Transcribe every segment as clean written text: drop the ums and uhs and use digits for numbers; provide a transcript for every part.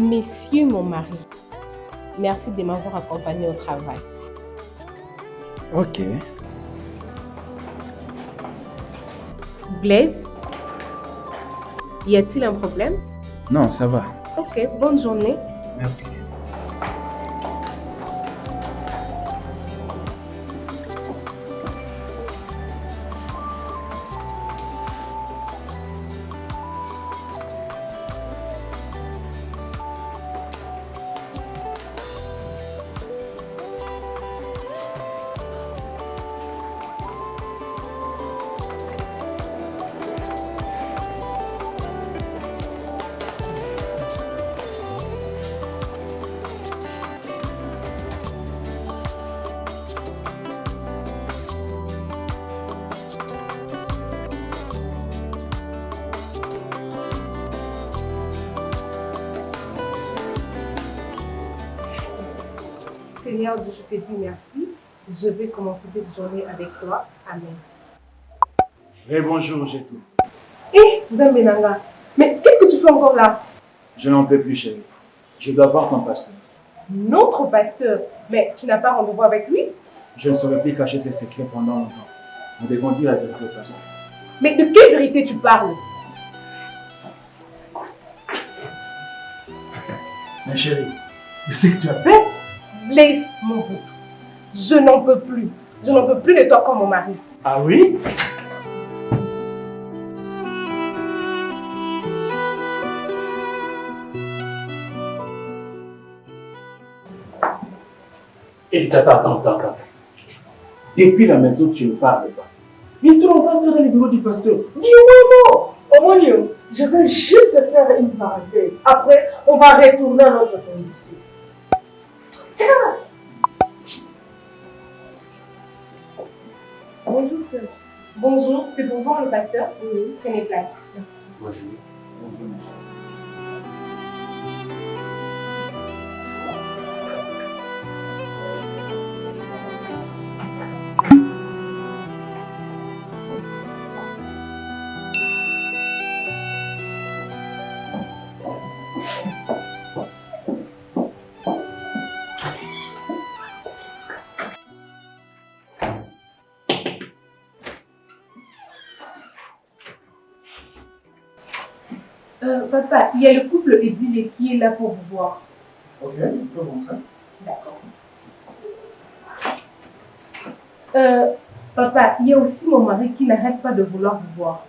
Messieurs mon mari, merci de m'avoir accompagné au travail. Ok. Blaise, y a-t-il un problème? Non, ça va. Ok, bonne journée. Merci. Seigneur, je te dis merci. Je vais commencer cette journée avec toi. Amen. Bonjour, j'ai tout. Hé, Benanga, mais qu'est-ce que tu fais encore là? Je n'en peux plus, chérie. Je dois voir ton pasteur. Notre pasteur? Mais tu n'as pas rendez-vous avec lui? Je ne saurais plus cacher ses secrets pendant longtemps. Nous devons dire la vérité au pasteur. Mais de quelle vérité tu parles? Mais chérie, je sais que tu as fait. Blaise, mon bouc. Je n'en peux plus. Je n'en peux plus de toi comme mon mari. Ah oui? Et attends. Depuis la maison, tu ne parles pas. Il te rencontre dans le bureau du pasteur. Dis-moi non. Au moins, je vais juste faire une parenthèse. Après, on va retourner à notre condition. Bonjour, Serge. Bonjour, c'est pour voir le pasteur? Oui. Prenez place. Merci. Bonjour. Bonjour, ma chérie. Papa, il y a le couple Edile qui est là pour vous voir. Ok, on peut rentrer. D'accord. Papa, il y a aussi mon mari qui n'arrête pas de vouloir vous voir.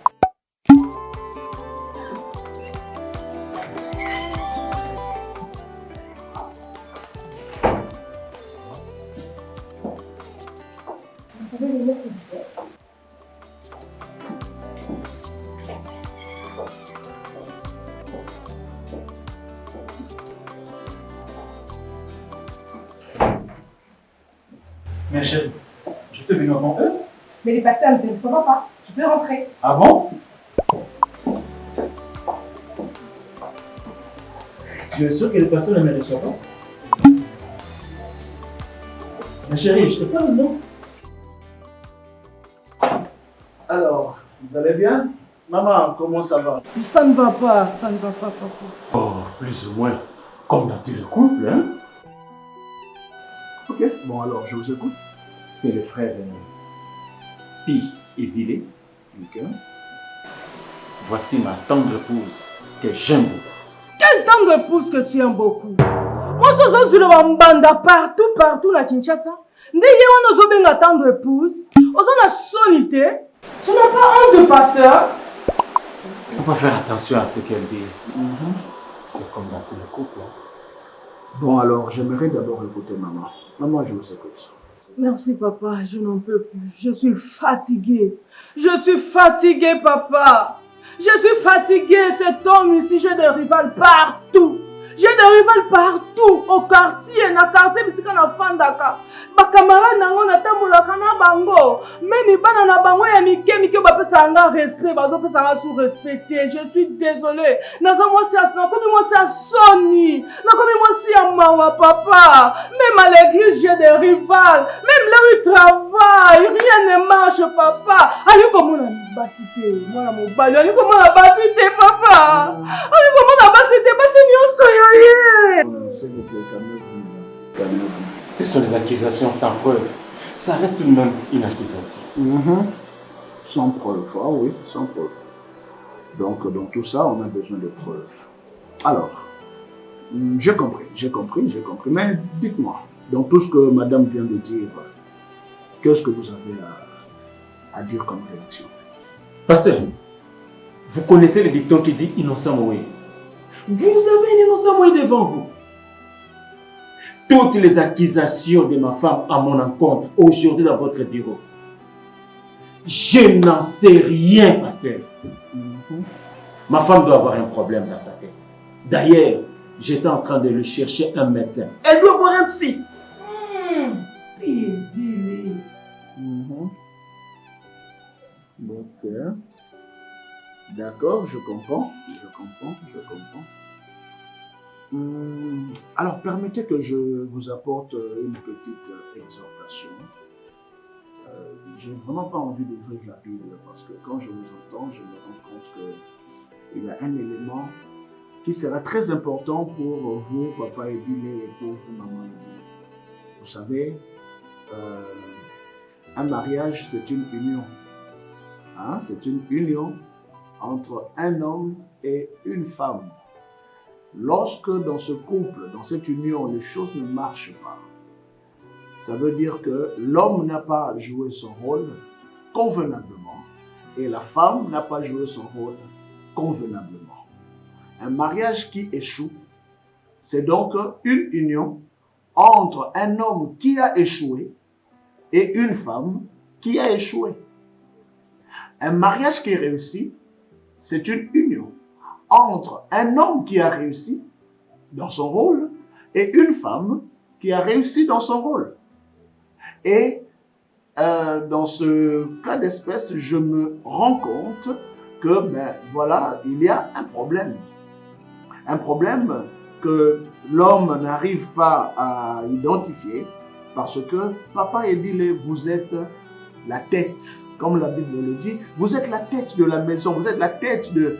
Vous pouvez les mettre s'il vous plaît. Mais chérie, je te viens avant eux. Mais les pasteurs ne te feront pas. Tu peux rentrer. Ah bon? Tu es sûr que le pasteur ne me reçoit pas? Mais chérie, je te parle, non? Alors, vous allez bien? Maman, comment ça va? Ça ne va pas, papa. Oh, plus ou moins comme dans tout le couple, hein? Ok, bon alors, je vous écoute. C'est le frère Pi et Dilé. Ok. Voici ma tendre épouse que j'aime beaucoup. Quelle tendre épouse que tu aimes beaucoup. Moi, je suis le banda partout à Kinshasa. Ndeye on ozo benga tendre épouse. Ozo na sonité. Tu n'as pas honte de pasteur? Il faut pas faire attention à ce qu'elle dit. C'est comme dans tout le couple. Bon alors, j'aimerais d'abord écouter maman. Maman, je vous écoute. Merci papa, je n'en peux plus. Je suis fatiguée. Je suis fatiguée papa. Je suis fatiguée. Cet homme ici, j'ai des rivales partout. J'ai des rivales partout. Au quartier, dans le quartier, mais c'est quand on a fandaka. Ma camarade n'a pas de bango. Même si on a bango, il y a mike bape sanga respect, bazo pe sanga sous respecté. Je suis désolée. Naza moi c'est à Sony. Nakomi moi c'est à Mawa papa. Même à l'église j'ai des rivales. Même là où ils travaillent. va, rien ne marche, papa. Allez, comment on a basité? Moi, mon bal, allez, comment on a basité, papa? Allez, comment on a basité? S'il vous plaît, calmez-vous. Calmez-vous. Ce sont des accusations sans preuve. Ça reste tout de même une accusation. Sans preuve, ah oui, sans preuve. Donc, dans tout ça, on a besoin de preuves. Alors, j'ai compris. Mais dites-moi, dans tout ce que madame vient de dire, qu'est-ce que vous avez à dire comme réaction? Pasteur, vous connaissez le dicton qui dit innocent mourir. Vous avez un innocent mourir devant vous. Toutes les accusations de ma femme à mon encontre aujourd'hui dans votre bureau, je n'en sais rien, pasteur. Ma femme doit avoir un problème dans sa tête. D'ailleurs, j'étais en train de lui chercher un médecin. Elle doit avoir un psy. Ok. D'accord, je comprends. Alors, permettez que je vous apporte une petite exhortation. J'ai vraiment pas envie d'ouvrir la Bible parce que quand je vous entends, je me rends compte qu'il y a un élément qui sera très important pour vous, papa Edile, et pour vous, maman Edile. Vous savez, un mariage, c'est une union. Hein? C'est une union entre un homme et une femme. Lorsque dans ce couple, dans cette union, les choses ne marchent pas, ça veut dire que l'homme n'a pas joué son rôle convenablement et la femme n'a pas joué son rôle convenablement. Un mariage qui échoue, c'est donc une union entre un homme qui a échoué et une femme qui a échoué. Un mariage qui réussit, c'est une union entre un homme qui a réussi dans son rôle et une femme qui a réussi dans son rôle. Et dans ce cas d'espèce, je me rends compte que, voilà, il y a un problème. Un problème que l'homme n'arrive pas à identifier parce que, papa Edile, vous êtes la tête. Comme la Bible le dit, vous êtes la tête de la maison, vous êtes la tête de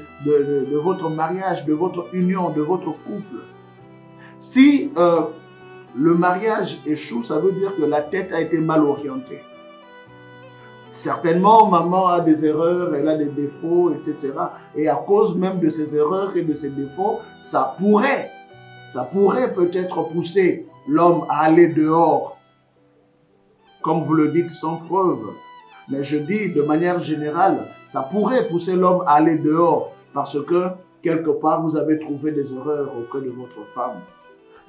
votre mariage, de votre union, de votre couple. Si le mariage échoue, ça veut dire que la tête a été mal orientée. Certainement, maman a des erreurs, elle a des défauts, etc. Et à cause même de ces erreurs et de ces défauts, ça pourrait peut-être pousser l'homme à aller dehors, comme vous le dites, sans preuve. Mais je dis de manière générale, ça pourrait pousser l'homme à aller dehors parce que quelque part vous avez trouvé des erreurs auprès de votre femme.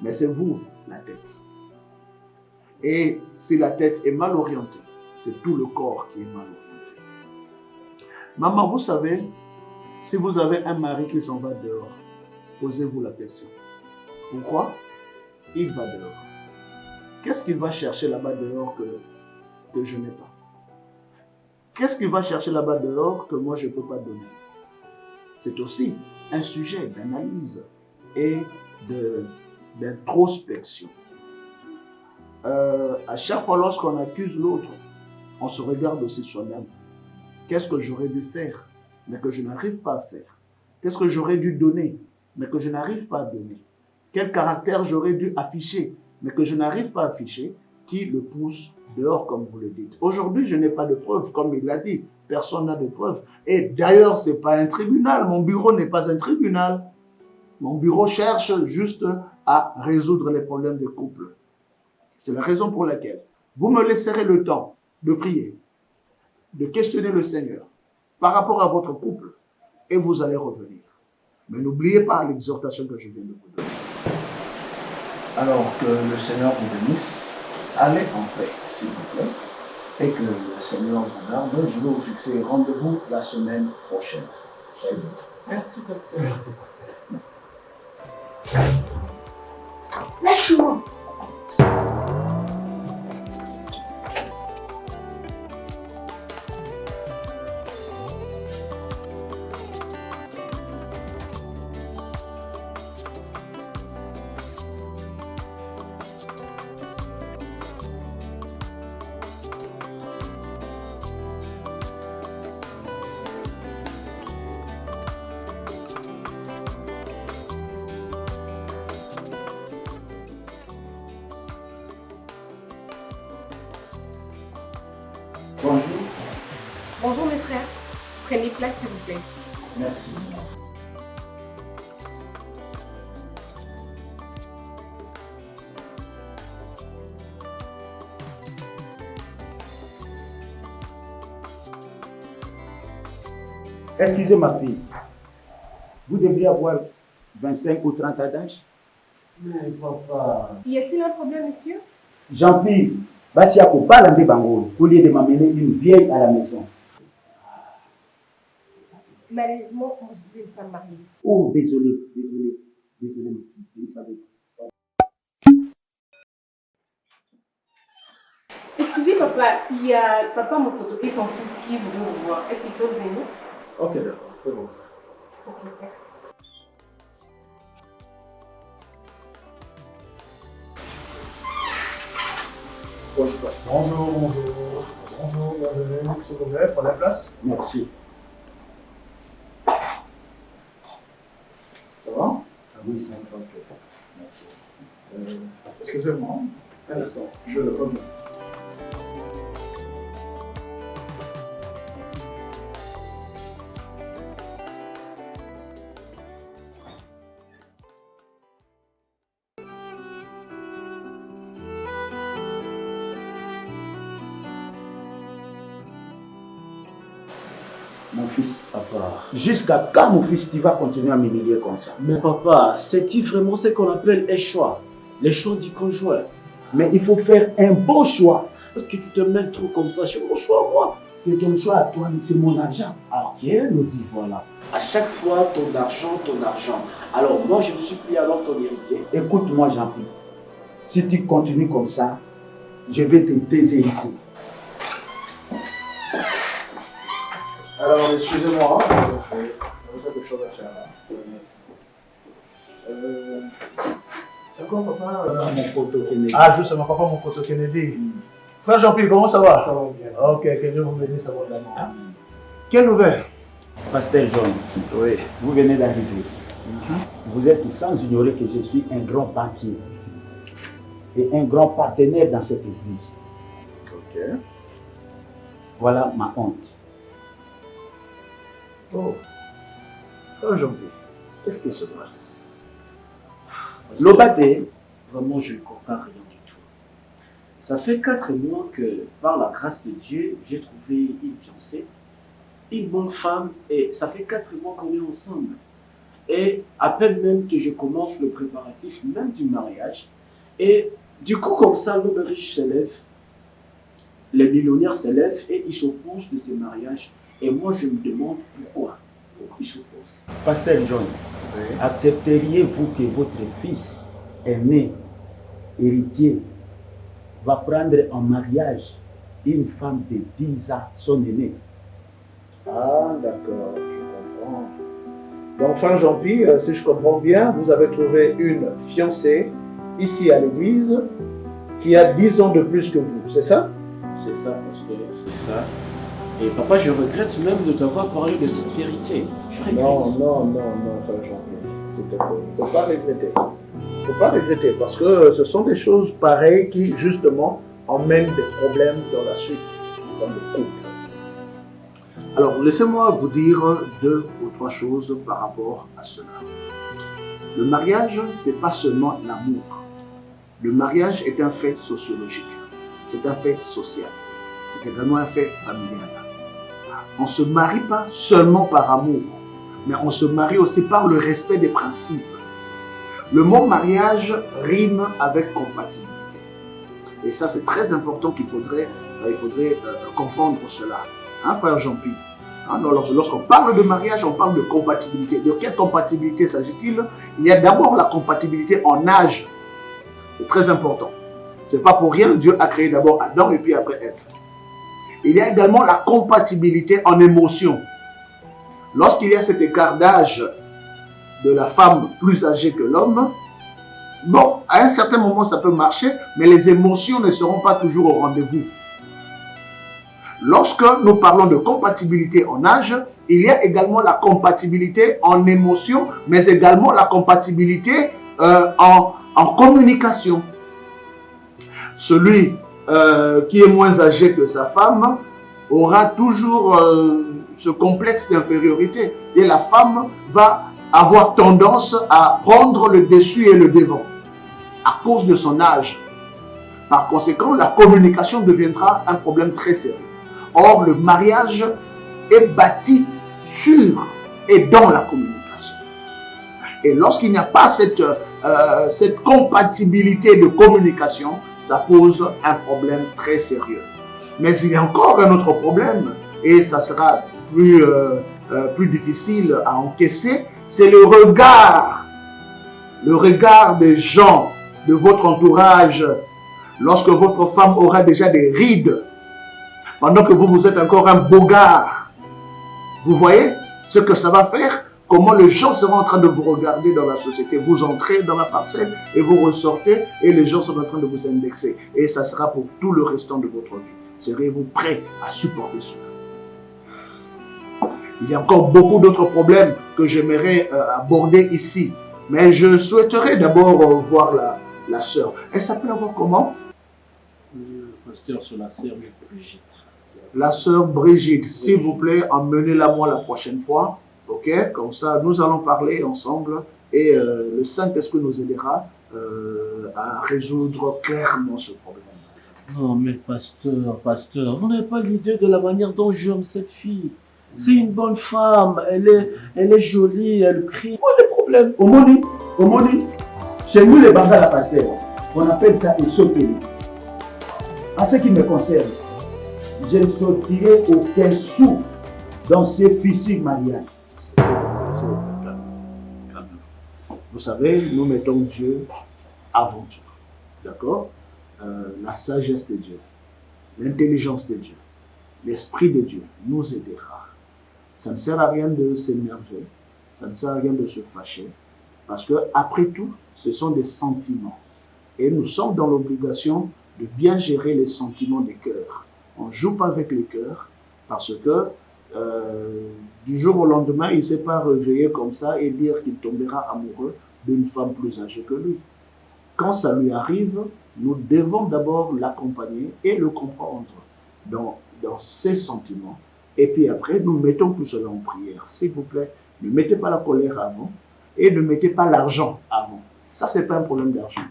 Mais c'est vous la tête. Et si la tête est mal orientée, c'est tout le corps qui est mal orienté. Maman, vous savez, si vous avez un mari qui s'en va dehors, posez-vous la question. Pourquoi il va dehors? Qu'est-ce qu'il va chercher là-bas dehors que je n'ai pas? Qu'est-ce qu'il va chercher là-bas dehors que moi je ne peux pas donner? C'est aussi un sujet d'analyse et d'introspection. À chaque fois lorsqu'on accuse l'autre, on se regarde aussi soi-même. Qu'est-ce que j'aurais dû faire, mais que je n'arrive pas à faire? Qu'est-ce que j'aurais dû donner, mais que je n'arrive pas à donner? Quel caractère j'aurais dû afficher, mais que je n'arrive pas à afficher, qui le pousse dehors, comme vous le dites. Aujourd'hui, je n'ai pas de preuves, comme il l'a dit. Personne n'a de preuves. Et d'ailleurs, ce n'est pas un tribunal. Mon bureau n'est pas un tribunal. Mon bureau cherche juste à résoudre les problèmes de couple. C'est la raison pour laquelle vous me laisserez le temps de prier, de questionner le Seigneur par rapport à votre couple et vous allez revenir. Mais n'oubliez pas l'exhortation que je viens de vous donner. Alors que le Seigneur vous bénisse. Allez en paix, s'il vous plaît, et que le Seigneur vous garde. Je vais vous fixer rendez-vous la semaine prochaine. Salut. Merci, pasteur. Merci, pasteur. Lâche-moi. Bonjour mes frères. Prenez place s'il vous plaît. Merci. Excusez ma fille, vous devriez avoir 25 ou 30 ans d'âge. Mais papa... Y a-t-il un problème, monsieur? Jean-Pierre, Bassia Kopala de Bango, au lieu de m'amener une vieille à la maison. Malheureusement, moi, je suis une femme mariée. Oh, désolé, ma fille, je ne savais pas. Excusez papa, il y a papa Mokoto et son fils qui voudront vous voir. Est-ce qu'ils peuvent venir? Ok, d'accord, c'est bon. Ok, merci. Bonjour, bienvenue, s'il vous plaît, prenez place. Merci. Ça va? Ça oui, c'est un peu. Merci. Excusez-moi, un instant, je reviens. Mon fils, papa. Jusqu'à quand, mon fils, tu vas continuer à m'humilier comme ça? Mais papa, c'est-il vraiment ce qu'on appelle un choix? Les choix du conjoint. Mais il faut faire un bon choix. Parce que tu te mêles trop comme ça, c'est mon choix, moi. C'est ton choix à toi, mais c'est mon argent. Ok, nous y voilà. À chaque fois, ton argent, ton argent. Alors moi, je ne suis plus alors ton héritier. Écoute-moi, Jean-Pierre. Si tu continues comme ça, je vais te déshériter. Alors, excusez-moi, vous avez quelque chose à faire là. C'est quoi, papa? Mon poteau Kennedy. Ah, justement, papa, mon poteau Kennedy. Frère Jean-Pierre, comment ça va? Ça va bien. Ok, que Dieu vous bénisse à votre amour. Quelle nouvelle? Pasteur John, Oui. vous venez d'arriver. Vous êtes sans ignorer que je suis un grand banquier et un grand partenaire dans cette église. Ok. Voilà ma honte. Oh. Frère Jean-Pierre, qu'est-ce qui se passe? L'Obaté, Vraiment, je ne comprends rien du tout. Ça fait 4 mois que, par la grâce de Dieu, j'ai trouvé une fiancée, une bonne femme, et ça fait 4 mois qu'on est ensemble. Et à peine même que je commence le préparatif même du mariage, et du coup, comme ça, l'homme riche s'élève, les millionnaires s'élèvent et ils s'opposent de ces mariages. Et moi, je me demande pourquoi ils s'opposent. Pasteur John, accepteriez-vous que votre fils aîné, héritier, va prendre en mariage une femme de 10 ans, son aîné? Ah, d'accord, je comprends. Donc, frère Jean-Pierre, si je comprends bien, vous avez trouvé une fiancée ici à l'église qui a 10 ans de plus que vous, c'est ça? C'est ça, pasteur, c'est ça. Et papa, je regrette même de t'avoir parlé de cette vérité. Je regrette. Non, frère Jean-Pierre, s'il te plaît. Il ne faut pas regretter. Il ne faut pas regretter parce que ce sont des choses pareilles qui, justement, emmènent des problèmes dans la suite, dans le couple. Alors, laissez-moi vous dire 2 ou 3 choses par rapport à cela. Le mariage, ce n'est pas seulement l'amour. Le mariage est un fait sociologique. C'est un fait social. C'est également un fait familial. On ne se marie pas seulement par amour, mais on se marie aussi par le respect des principes. Le mot mariage rime avec compatibilité. Et ça, c'est très important qu'il faudrait comprendre cela. Hein, frère Jean-Pierre? Hein, lorsqu'on parle de mariage, on parle de compatibilité. De quelle compatibilité s'agit-il? Il y a d'abord la compatibilité en âge. C'est très important. Ce n'est pas pour rien que Dieu a créé d'abord Adam et puis après Ève. Il y a également la compatibilité en émotion. Lorsqu'il y a cet écart d'âge de la femme plus âgée que l'homme, bon, à un certain moment ça peut marcher, mais les émotions ne seront pas toujours au rendez-vous. Lorsque nous parlons de compatibilité en âge, il y a également la compatibilité en émotion, mais également la compatibilité en communication. Celui qui est moins âgé que sa femme aura toujours ce complexe d'infériorité. Et la femme va avoir tendance à prendre le dessus et le devant à cause de son âge. Par conséquent, la communication deviendra un problème très sérieux. Or, le mariage est bâti sur et dans la communication. Et lorsqu'il n'y a pas cette compatibilité de communication, ça pose un problème très sérieux. Mais il y a encore un autre problème, et ça sera plus difficile à encaisser, c'est le regard des gens, de votre entourage, lorsque votre femme aura déjà des rides, pendant que vous êtes encore un beau gars. Vous voyez ce que ça va faire? Comment les gens seront en train de vous regarder dans la société. Vous entrez dans la parcelle et vous ressortez et les gens sont en train de vous indexer. Et ça sera pour tout le restant de votre vie. Serez-vous prêt à supporter cela? Il y a encore beaucoup d'autres problèmes que j'aimerais aborder ici. Mais je souhaiterais d'abord voir la sœur. Elle s'appelle encore comment? Pasteur, sur la sœur Brigitte. La sœur Brigitte, s'il vous plaît, emmenez-la moi la prochaine fois. Ok? Comme ça, nous allons parler ensemble et le Saint-Esprit nous aidera à résoudre clairement ce problème. Non, mais pasteur, vous n'avez pas l'idée de la manière dont j'aime cette fille. C'est une bonne femme, elle est jolie, elle crie. Quoi le problème? Omoni, chez nous les Bangala pasteur, on appelle ça un sauté. En ce qui me concerne, je ne sortirai aucun sou dans ces fichiers mariages. Vous savez, nous mettons Dieu avant tout. D'accord? La sagesse de Dieu, l'intelligence de Dieu, l'Esprit de Dieu nous aidera. Ça ne sert à rien de s'énerver, ça ne sert à rien de se fâcher, parce que après tout, ce sont des sentiments. Et nous sommes dans l'obligation de bien gérer les sentiments des cœurs. On ne joue pas avec les cœurs, parce que du jour au lendemain, il ne s'est pas réveillé comme ça et dire qu'il tombera amoureux d'une femme plus âgée que lui. Quand ça lui arrive, nous devons d'abord l'accompagner et le comprendre dans ses sentiments. Et puis après, nous mettons tout cela en prière. S'il vous plaît, ne mettez pas la colère avant et ne mettez pas l'argent avant. Ça, ce n'est pas un problème d'argent.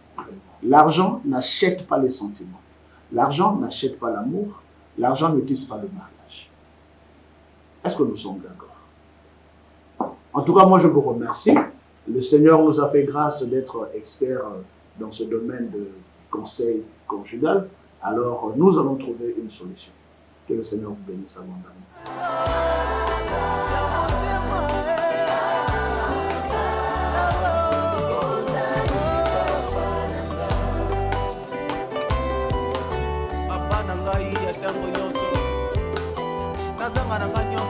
L'argent n'achète pas les sentiments. L'argent n'achète pas l'amour. L'argent ne tisse pas le mariage. Est-ce que nous sommes d'accord? En tout cas, moi, je vous remercie. Le Seigneur nous a fait grâce d'être experts dans ce domaine de conseil conjugal. Alors, nous allons trouver une solution. Que le Seigneur vous bénisse abondamment. Papa na ngai ya tango nyonso nazanga na ngai nyonso